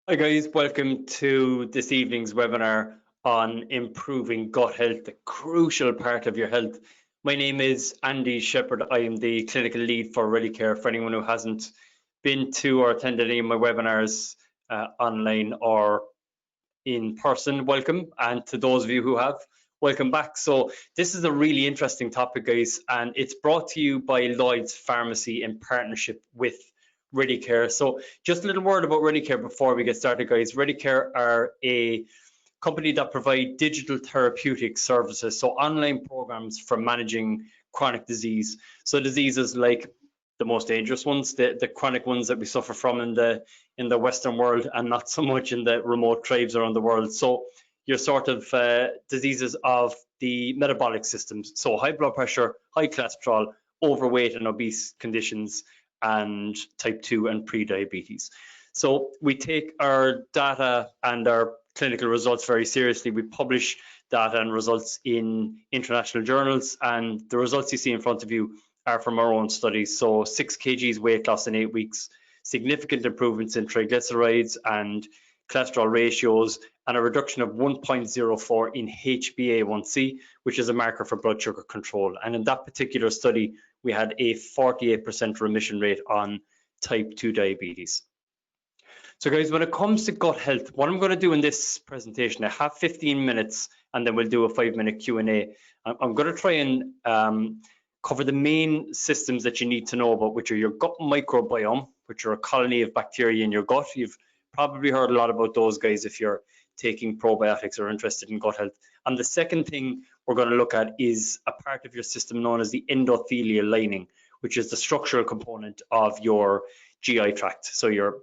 Hi guys, welcome to this evening's webinar on improving gut health, a crucial part of your health. My name is Andy Shepherd. I am the clinical lead for Redicare. For anyone who hasn't been to or attended any of my webinars online or in person, welcome. And to those of you who have, welcome back. So this is a really interesting topic, guys, and it's brought to you by LloydsPharmacy in partnership with Redicare. So just a little word about Redicare before we get started, guys. Redicare are a company that provide digital therapeutic services, so online programs for managing chronic disease. So diseases like the most dangerous ones, the chronic ones that we suffer from in the Western world and not so much in the remote tribes around the world. So your sort of diseases of the metabolic systems, so high blood pressure, high cholesterol, overweight and obese conditions, and type 2 and pre-diabetes. So we take our data and our clinical results very seriously. We publish data and results in international journals, and the results you see in front of you are from our own studies. So 6 kgs weight loss in 8 weeks, significant improvements in triglycerides and cholesterol ratios, and a reduction of 1.04 in HbA1c, which is a marker for blood sugar control. And in that particular study, we had a 48% remission rate on type 2 diabetes. So guys, when it comes to gut health, what I'm going to do in this presentation, I have 15 minutes and then we'll do a 5-minute Q&A. I'm going to try and cover the main systems that you need to know about, which are your gut microbiome, which are a colony of bacteria in your gut. You've probably heard a lot about those, guys, if you're taking probiotics or interested in gut health. And the second thing we're going to look at is a part of your system known as the endothelial lining, which is the structural component of your GI tract, so your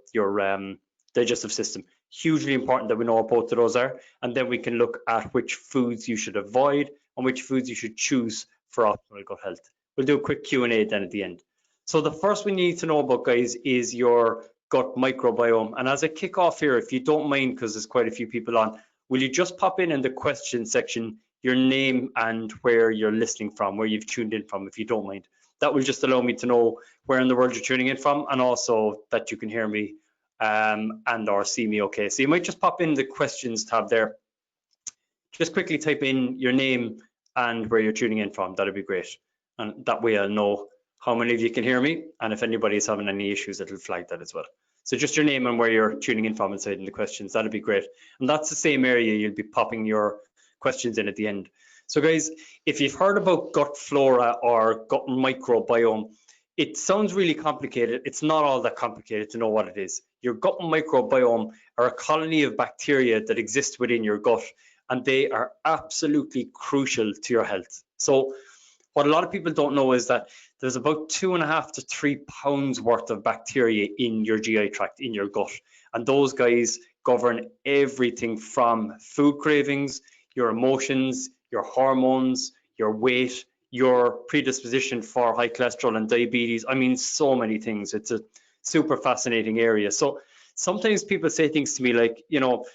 digestive system. Hugely important that we know what both of those are, and then we can look at which foods you should avoid and which foods you should choose for optimal gut health. We'll do a quick Q&A then at the end. So the first one you need to know about, guys, is your gut microbiome. And as I kick off here, if you don't mind, because there's quite a few people on, will you just pop in the question section your name and where you're listening from, where you've tuned in from, if you don't mind. That will just allow me to know where in the world you're tuning in from, and also that you can hear me and or see me okay. So you might just pop in the questions tab there. Just quickly type in your name and where you're tuning in from. That'd be great. And that way I'll know how many of you can hear me, and if anybody is having any issues, it'll flag that as well. So just your name and where you're tuning in from inside in the questions. That'd be great. And that's the same area you'll be popping your questions in at the end. So guys, if you've heard about gut flora or gut microbiome, it sounds really complicated. It's not all that complicated to know what it is. Your gut microbiome are a colony of bacteria that exist within your gut, and they are absolutely crucial to your health. So what a lot of people don't know is that there's about 2.5 to 3 pounds worth of bacteria in your GI tract, in your gut. And those guys govern everything from food cravings, your emotions, your hormones, your weight, your predisposition for high cholesterol and diabetes. I mean, so many things. It's a super fascinating area. So sometimes people say things to me like, you know,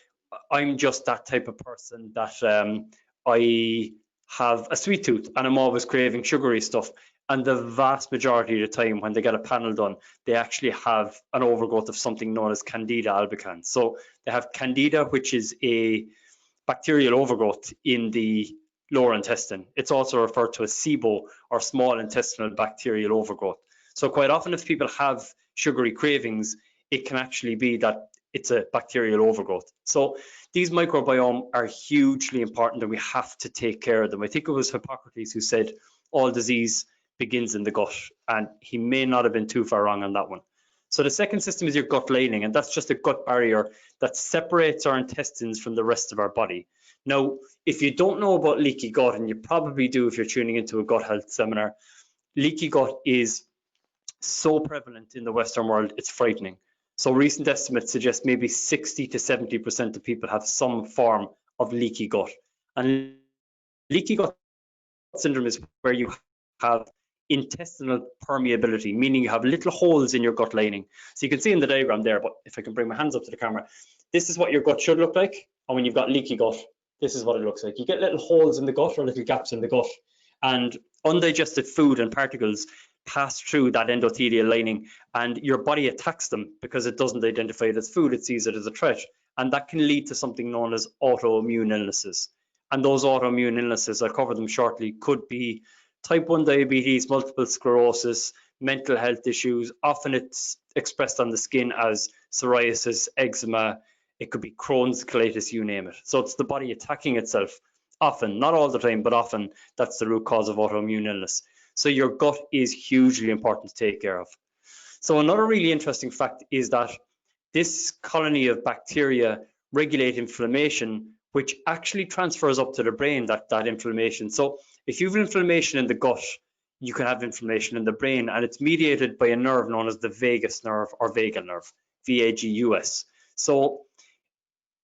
I'm just that type of person that I have a sweet tooth and I'm always craving sugary stuff. And the vast majority of the time when they get a panel done, they actually have an overgrowth of something known as Candida albicans. So they have Candida, which is a bacterial overgrowth in the lower intestine. It's also referred to as SIBO, or small intestinal bacterial overgrowth. So quite often if people have sugary cravings, it can actually be that it's a bacterial overgrowth. So these microbiome are hugely important and we have to take care of them. I think it was Hippocrates who said all disease begins in the gut, and he may not have been too far wrong on that one. So the second system is your gut lining, and that's just a gut barrier that separates our intestines from the rest of our body. Now, if you don't know about leaky gut, and you probably do if you're tuning into a gut health seminar, leaky gut is so prevalent in the Western world, it's frightening. So recent estimates suggest maybe 60 to 70% of people have some form of leaky gut. And leaky gut syndrome is where you have intestinal permeability, meaning you have little holes in your gut lining. So you can see in the diagram there, but if I can bring my hands up to the camera, this is what your gut should look like. And when you've got leaky gut, this is what it looks like. You get little holes in the gut or little gaps in the gut, and undigested food and particles pass through that endothelial lining, and your body attacks them because it doesn't identify it as food, it sees it as a threat. And that can lead to something known as autoimmune illnesses. And those autoimmune illnesses, I'll cover them shortly, could be type 1 diabetes, multiple sclerosis, mental health issues. Often it's expressed on the skin as psoriasis, eczema, it could be Crohn's, colitis, you name it. So it's the body attacking itself. Often, not all the time, but often that's the root cause of autoimmune illness. So your gut is hugely important to take care of. So another really interesting fact is that this colony of bacteria regulate inflammation, which actually transfers up to the brain, that inflammation. So if you have inflammation in the gut, you can have inflammation in the brain, and it's mediated by a nerve known as the vagus nerve or vagal nerve, VAGUS. So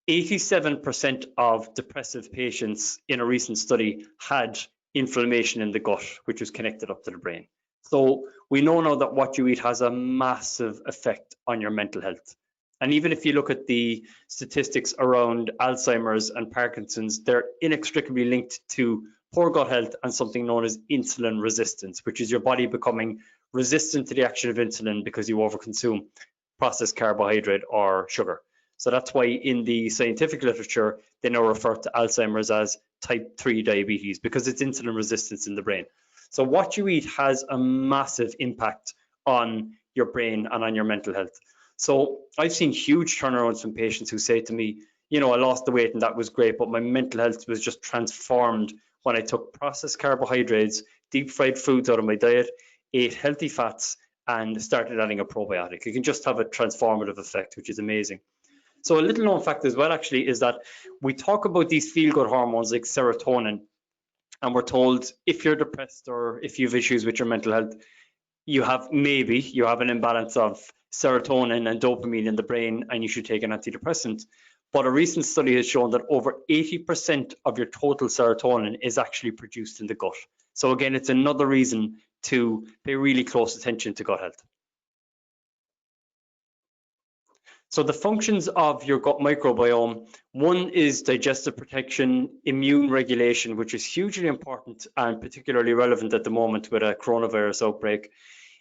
87% of depressive patients in a recent study had inflammation in the gut, which was connected up to the brain. So we know now that what you eat has a massive effect on your mental health. And even if you look at the statistics around Alzheimer's and Parkinson's, they're inextricably linked to poor gut health and something known as insulin resistance, which is your body becoming resistant to the action of insulin because you overconsume processed carbohydrate or sugar. So that's why in the scientific literature, they now refer to Alzheimer's as type 3 diabetes, because it's insulin resistance in the brain. So what you eat has a massive impact on your brain and on your mental health. So I've seen huge turnarounds from patients who say to me, you know, I lost the weight and that was great, but my mental health was just transformed when I took processed carbohydrates, deep fried foods out of my diet, ate healthy fats, and started adding a probiotic. It can just have a transformative effect, which is amazing. So a little known fact as well, actually, is that we talk about these feel-good hormones like serotonin, and we're told if you're depressed or if you have issues with your mental health, you have an imbalance of serotonin and dopamine in the brain and you should take an antidepressant. But a recent study has shown that over 80% of your total serotonin is actually produced in the gut. So again, it's another reason to pay really close attention to gut health. So the functions of your gut microbiome, one is digestive protection, immune regulation, which is hugely important and particularly relevant at the moment with a coronavirus outbreak.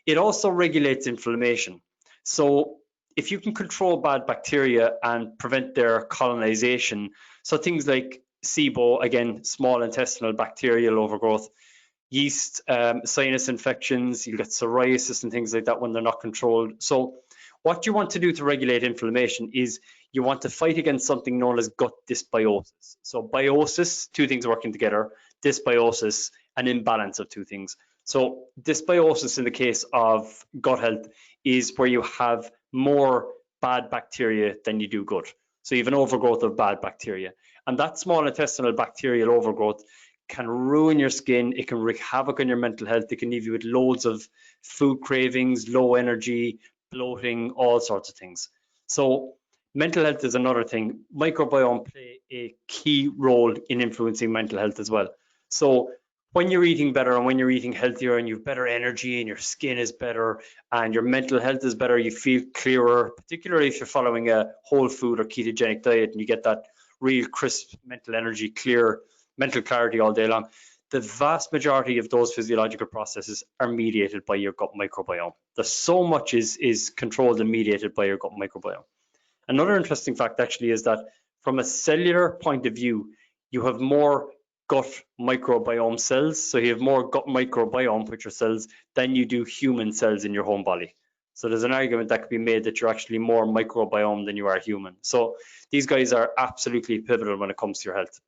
It also regulates inflammation. So if you can control bad bacteria and prevent their colonization, so things like SIBO, again, small intestinal bacterial overgrowth, yeast, sinus infections, you'll get psoriasis and things like that when they're not controlled. So what you want to do to regulate inflammation is you want to fight against something known as gut dysbiosis. So biosis, two things working together, dysbiosis, an imbalance of two things. So dysbiosis in the case of gut health is where you have more bad bacteria than you do good. So you have an overgrowth of bad bacteria. And that small intestinal bacterial overgrowth can ruin your skin, it can wreak havoc on your mental health, it can leave you with loads of food cravings, low energy, bloating, all sorts of things. So mental health is another thing. Microbiome play a key role in influencing mental health as well. So when you're eating better and when you're eating healthier and you have better energy and your skin is better and your mental health is better, you feel clearer, particularly if you're following a whole food or ketogenic diet and you get that real crisp mental energy, clear mental clarity all day long. The vast majority of those physiological processes are mediated by your gut microbiome. There's so much is controlled and mediated by your gut microbiome. Another interesting fact actually is that from a cellular point of view, you have more gut microbiome cells. So you have more gut microbiome, which are cells, than you do human cells in your home body. So there's an argument that could be made that you're actually more microbiome than you are human. So these guys are absolutely pivotal when it comes to your health.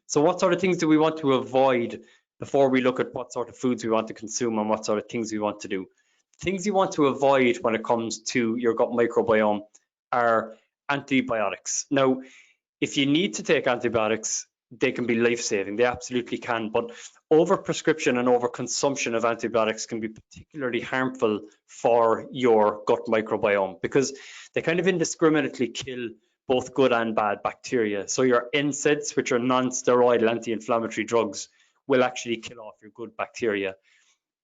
So what sort of things do we want to avoid before we look at what sort of foods we want to consume and what sort of things we want to do? Things you want to avoid when it comes to your gut microbiome are antibiotics. Now, if you need to take antibiotics, they can be life-saving. They absolutely can. But overprescription and overconsumption of antibiotics can be particularly harmful for your gut microbiome because they kind of indiscriminately kill both good and bad bacteria. So your NSAIDs, which are non-steroidal anti-inflammatory drugs, will actually kill off your good bacteria.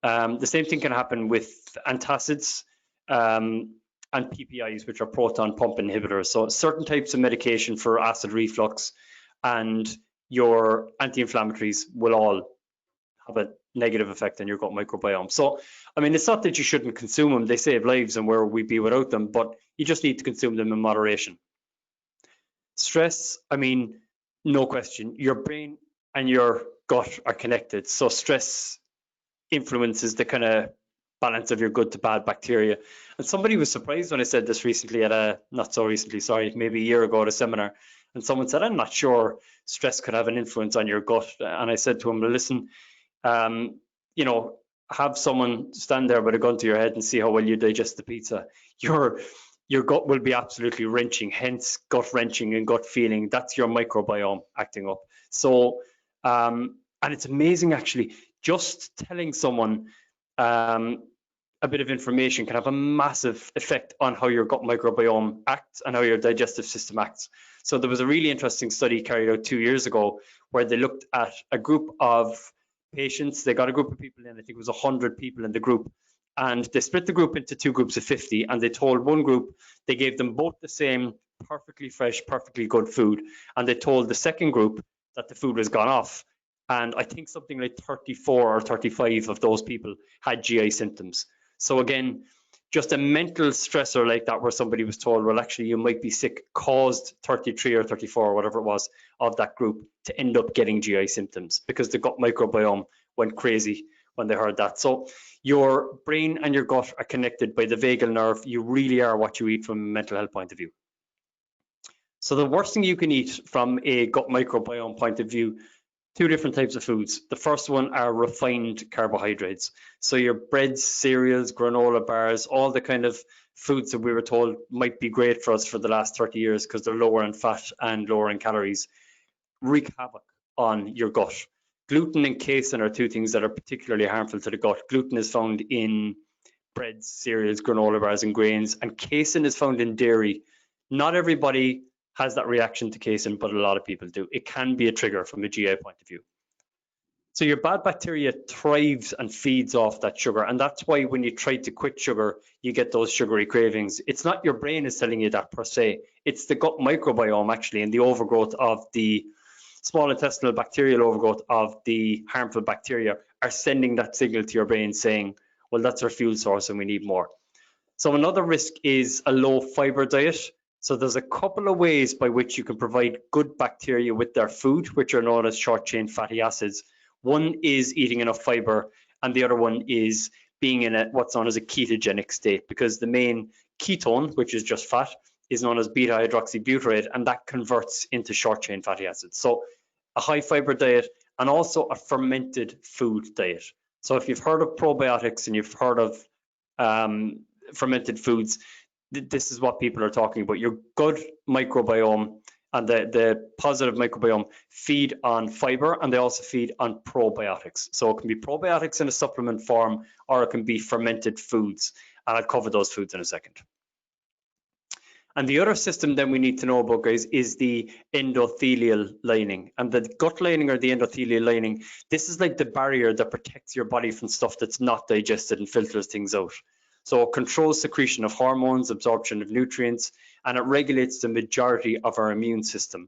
The same thing can happen with antacids and PPIs, which are proton pump inhibitors. So certain types of medication for acid reflux and your anti-inflammatories will all have a negative effect on your gut microbiome. So, I mean, it's not that you shouldn't consume them. They save lives and where we'd be without them, but you just need to consume them in moderation. Stress, I mean, no question. Your brain and your gut are connected. So stress influences the kind of balance of your good to bad bacteria. And somebody was surprised when I said this recently not so recently, sorry, maybe a year ago at a seminar. And someone said, I'm not sure stress could have an influence on your gut. And I said to him, well, listen, you know, have someone stand there with a gun to your head and see how well you digest the pizza. Your gut will be absolutely wrenching, hence gut wrenching and gut feeling. That's your microbiome acting up. So, and it's amazing actually, just telling someone a bit of information can have a massive effect on how your gut microbiome acts and how your digestive system acts. So there was a really interesting study carried out 2 years ago where they looked at a group of patients. They got a group of people in, I think it was 100 people in the group, and they split the group into 2 groups of 50, and they told one group, they gave them both the same perfectly fresh, perfectly good food, and they told the second group that the food was gone off. And I think something like 34 or 35 of those people had GI symptoms. So again, just a mental stressor like that where somebody was told, well, actually, you might be sick, caused 33 or 34 or whatever it was of that group to end up getting GI symptoms because the gut microbiome went crazy when they heard that. So your brain and your gut are connected by the vagal nerve. You really are what you eat from a mental health point of view. So the worst thing you can eat from a gut microbiome point of view, 2 different types of foods. The first one are refined carbohydrates. So your breads, cereals, granola bars, all the kind of foods that we were told might be great for us for the last 30 years because they're lower in fat and lower in calories, wreak havoc on your gut. Gluten and casein are 2 things that are particularly harmful to the gut. Gluten is found in breads, cereals, granola bars, and grains, and casein is found in dairy. Not everybody has that reaction to casein, but a lot of people do. It can be a trigger from a GI point of view. So your bad bacteria thrives and feeds off that sugar, and that's why when you try to quit sugar, you get those sugary cravings. It's not your brain is telling you that per se. It's the gut microbiome actually, and the overgrowth of the small intestinal bacterial overgrowth of the harmful bacteria are sending that signal to your brain saying, well, that's our fuel source and we need more. So another risk is a low fiber diet. So there's a couple of ways by which you can provide good bacteria with their food, which are known as short chain fatty acids. One is eating enough fiber, and the other one is being in what's known as a ketogenic state, because the main ketone, which is just fat, is known as beta hydroxybutyrate, and that converts into short chain fatty acids. So a high fiber diet and also a fermented food diet. So if you've heard of probiotics and you've heard of fermented foods, this is what people are talking about. Your good microbiome and the positive microbiome feed on fiber, and they also feed on probiotics. So it can be probiotics in a supplement form, or it can be fermented foods. And I'll cover those foods in a second. And the other system then we need to know about, guys, is the endothelial lining. And the gut lining or the endothelial lining, this is like the barrier that protects your body from stuff that's not digested and filters things out. So it controls secretion of hormones, absorption of nutrients, and it regulates the majority of our immune system.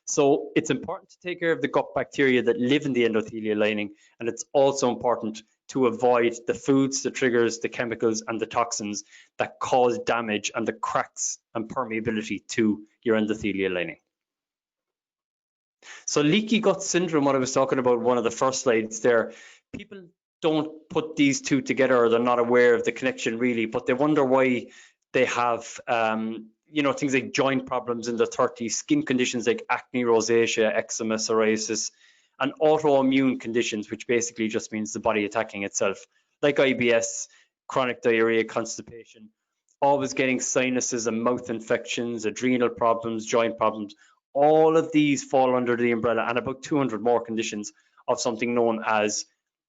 So it's important to take care of the gut bacteria that live in the endothelial lining, and it's also important to avoid the foods, the triggers, the chemicals, and the toxins that cause damage and the cracks and permeability to your endothelial lining. So leaky gut syndrome, what I was talking about, one of the first slides there, people don't put these 2 together, or they're not aware of the connection really, but they wonder why they have you know, things like joint problems in their 30s, skin conditions like acne, rosacea, eczema, psoriasis, and autoimmune conditions, which basically just means the body attacking itself, like IBS, chronic diarrhea, constipation, always getting sinuses and mouth infections, adrenal problems, joint problems. All of these fall under the umbrella, and about 200 more conditions of something known as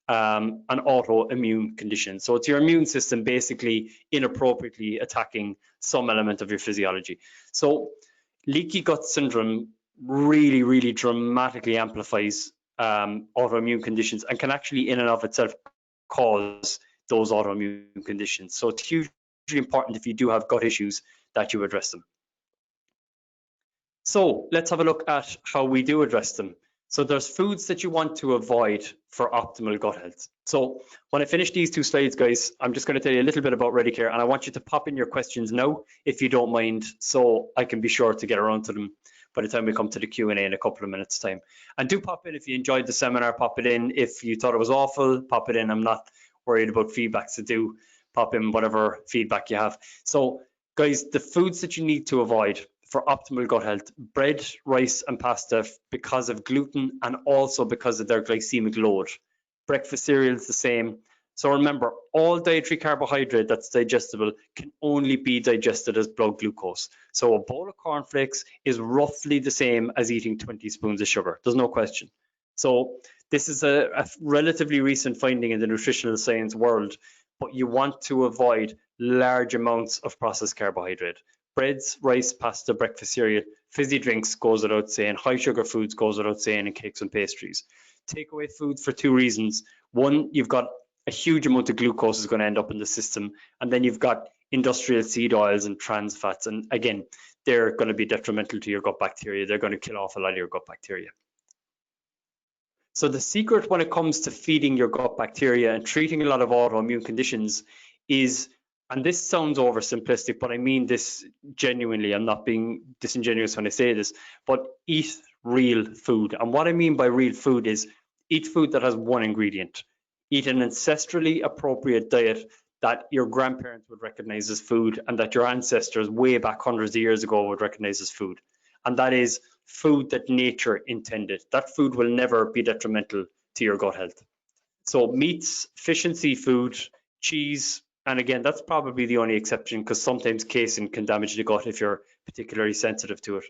an autoimmune condition. So it's your immune system basically inappropriately attacking some element of your physiology. So leaky gut syndrome really, really dramatically amplifies autoimmune conditions and can actually in and of itself cause those autoimmune conditions. So it's hugely important if you do have gut issues that you address them. So let's have a look at how we do address them. So there's foods that you want to avoid for optimal gut health. So when I finish these two slides, guys, I'm just going to tell you a little bit about Redicare, and I want you to pop in your questions now, if you don't mind, so I can be sure to get around to them by the time we come to the Q&A in a couple of minutes time. And do pop in if you enjoyed the seminar, pop it in. If you thought it was awful, pop it in. I'm not worried about feedback, so do pop in whatever feedback you have. So guys, the foods that you need to avoid for optimal gut health: bread, rice and pasta, because of gluten and also because of their glycemic load. Breakfast cereal is the same. So remember, all dietary carbohydrate that's digestible can only be digested as blood glucose. So a bowl of cornflakes is roughly the same as eating 20 spoons of sugar. There's no question. So this is a relatively recent finding in the nutritional science world, but you want to avoid large amounts of processed carbohydrate. Breads, rice, pasta, breakfast cereal, fizzy drinks goes without saying, high sugar foods goes without saying, and cakes and pastries. Takeaway foods for two reasons. One, you've got a huge amount of glucose is going to end up in the system, and then you've got industrial seed oils and trans fats, and again, they're going to be detrimental to your gut bacteria. They're going to kill off a lot of your gut bacteria. So the secret when it comes to feeding your gut bacteria and treating a lot of autoimmune conditions is, and this sounds oversimplistic, but I mean this genuinely, I'm not being disingenuous when I say this, but eat real food. And what I mean by real food is eat food that has one ingredient. Eat an ancestrally appropriate diet that your grandparents would recognize as food and that your ancestors way back hundreds of years ago would recognize as food. And that is food that nature intended. That food will never be detrimental to your gut health. So meats, fish and seafood, cheese, and again, that's probably the only exception because sometimes casein can damage the gut if you're particularly sensitive to it.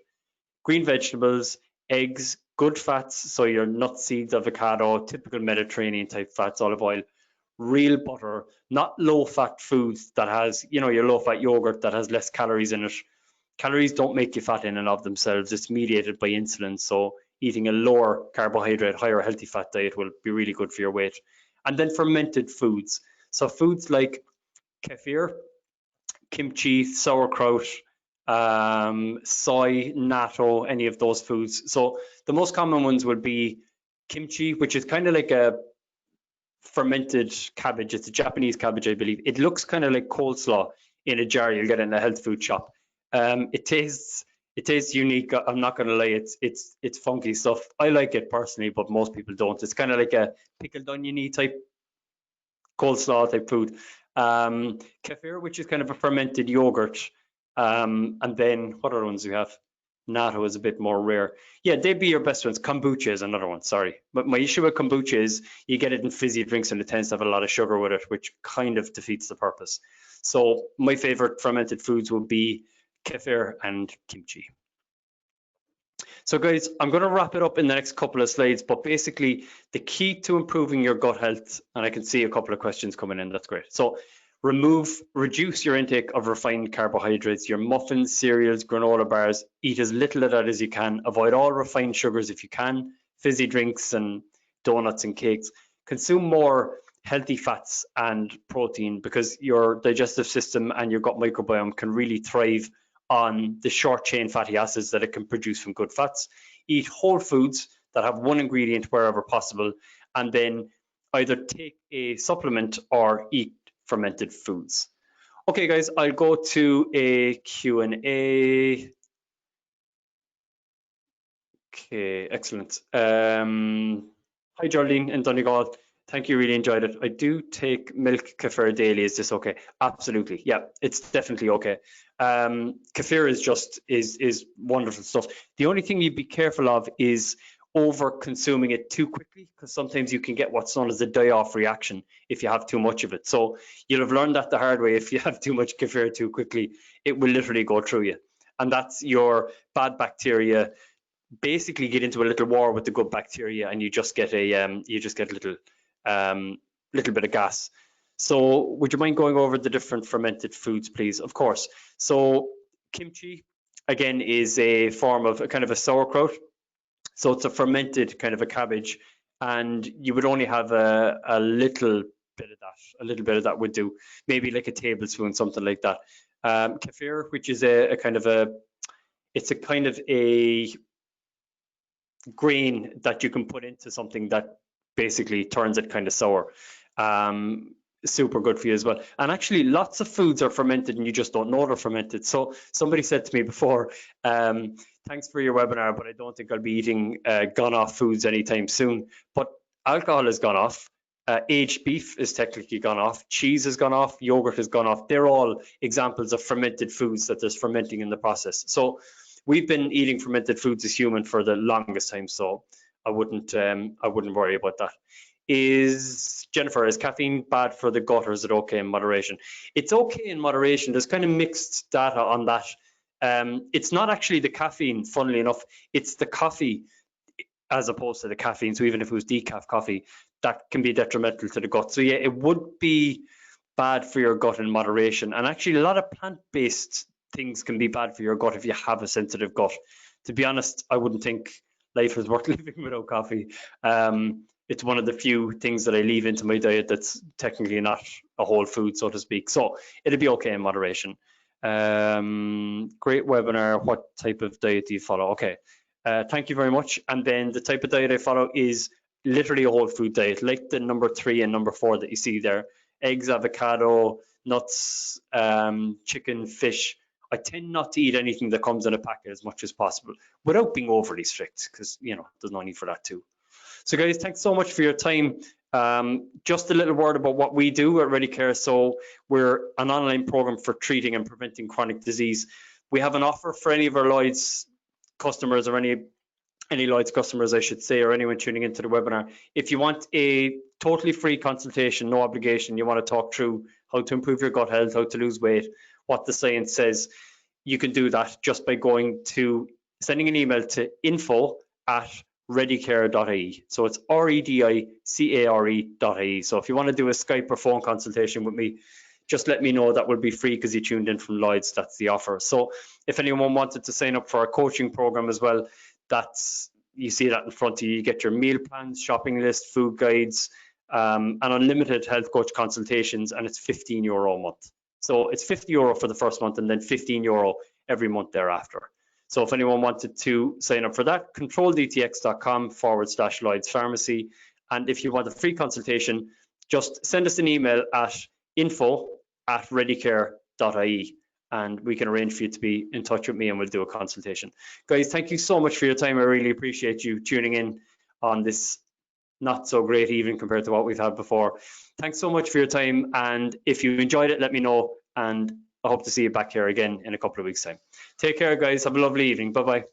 Green vegetables, eggs, good fats, so your nuts, seeds, avocado, typical Mediterranean type fats, olive oil, real butter, not low fat foods that has, your low fat yogurt that has less calories in it. Calories don't make you fat in and of themselves. It's mediated by insulin. So eating a lower carbohydrate, higher healthy fat diet will be really good for your weight. And then fermented foods. So foods like kefir, kimchi, sauerkraut, soy, natto, any of those foods. So the most common ones would be kimchi, which is kind of like a fermented cabbage. It's a Japanese cabbage, I believe. It looks kind of like coleslaw in a jar you'll get in a health food shop. It tastes unique. I'm not going to lie, it's funky stuff. I like it personally, but most people don't. It's kind of like a pickled oniony type coleslaw type food. Kefir, which is kind of a fermented yogurt. And then what other ones do we have? Natto is a bit more rare. Yeah, they'd be your best ones. Kombucha is another one, sorry. But my issue with kombucha is you get it in fizzy drinks and it tends to have a lot of sugar with it, which kind of defeats the purpose. So my favorite fermented foods would be kefir and kimchi. So guys, I'm going to wrap it up in the next couple of slides, but basically the key to improving your gut health, and I can see a couple of questions coming in, that's great. So reduce your intake of refined carbohydrates, your muffins, cereals, granola bars, eat as little of that as you can, avoid all refined sugars if you can, fizzy drinks and donuts and cakes, consume more healthy fats and protein because your digestive system and your gut microbiome can really thrive on the short chain fatty acids that it can produce from good fats. Eat whole foods that have one ingredient wherever possible, and then either take a supplement or eat fermented foods. Okay guys, I'll go to a Q&A. Okay, excellent. Hi Geraldine in Donegal. Thank you, really enjoyed it. I do take milk kefir daily. Is this okay? Absolutely. Yeah, it's definitely okay. Kefir is wonderful stuff. The only thing you'd be careful of is over consuming it too quickly, because sometimes you can get what's known as a die-off reaction if you have too much of it. So you'll have learned that the hard way. If you have too much kefir too quickly, it will literally go through you. And that's your bad bacteria basically get into a little war with the good bacteria, and you just get a little bit of gas. So would you mind going over the different fermented foods, please? Of course. So kimchi, again, is a form of a kind of a sauerkraut. So it's a fermented kind of a cabbage, and you would only have a little bit of that. A little bit of that would do, maybe like a tablespoon, something like that. Kefir, which is a kind of a grain that you can put into something that basically turns it kind of sour. Super good for you as well. And actually, lots of foods are fermented and you just don't know they're fermented. So somebody said to me before, thanks for your webinar, but I don't think I'll be eating gone off foods anytime soon. But alcohol has gone off. Aged beef is technically gone off. Cheese has gone off. Yogurt has gone off. They're all examples of fermented foods that there's fermenting in the process. So we've been eating fermented foods as human for the longest time. So I wouldn't worry about that. Jennifer, is caffeine bad for the gut, or is it okay in moderation? It's okay in moderation. There's kind of mixed data on that. It's not actually the caffeine, funnily enough, it's the coffee as opposed to the caffeine. So even if it was decaf coffee, that can be detrimental to the gut. So yeah, it would be bad for your gut in moderation. And actually a lot of plant-based things can be bad for your gut if you have a sensitive gut. To be honest, I wouldn't think life is worth living without coffee. It's one of the few things that I leave into my diet that's technically not a whole food, so to speak. So it'll be okay in moderation. Great webinar. What type of diet do you follow? Okay, thank you very much. And then the type of diet I follow is literally a whole food diet, like the number 3 and number 4 that you see there. Eggs, avocado, nuts, chicken, fish. I tend not to eat anything that comes in a packet as much as possible without being overly strict, because there's no need for that too. So guys, thanks so much for your time. Just a little word about what we do at Redicare. So we're an online program for treating and preventing chronic disease. We have an offer for any of our Lloyds customers, or any Lloyds customers, I should say, or anyone tuning into the webinar. If you want a totally free consultation, no obligation, you want to talk through how to improve your gut health, how to lose weight, what the science says, you can do that just by sending an email to info@redicare.ie. So it's redicare.ie. So if you want to do a Skype or phone consultation with me, just let me know. That will be free because you tuned in from Lloyds. That's the offer. So if anyone wanted to sign up for our coaching program as well, you see that in front of you. You get your meal plans, shopping list, food guides, and unlimited health coach consultations, and it's €15 a month. So it's €50 for the first month and then €15 every month thereafter. So if anyone wanted to sign up for that, controldtx.com/LloydsPharmacy. And if you want a free consultation, just send us an email at info@redicare.ie and we can arrange for you to be in touch with me and we'll do a consultation. Guys, thank you so much for your time. I really appreciate you tuning in on this not so great evening compared to what we've had before. Thanks so much for your time, and if you enjoyed it, let me know, and I hope to see you back here again in a couple of weeks' time. Take care, guys. Have a lovely evening. Bye-bye.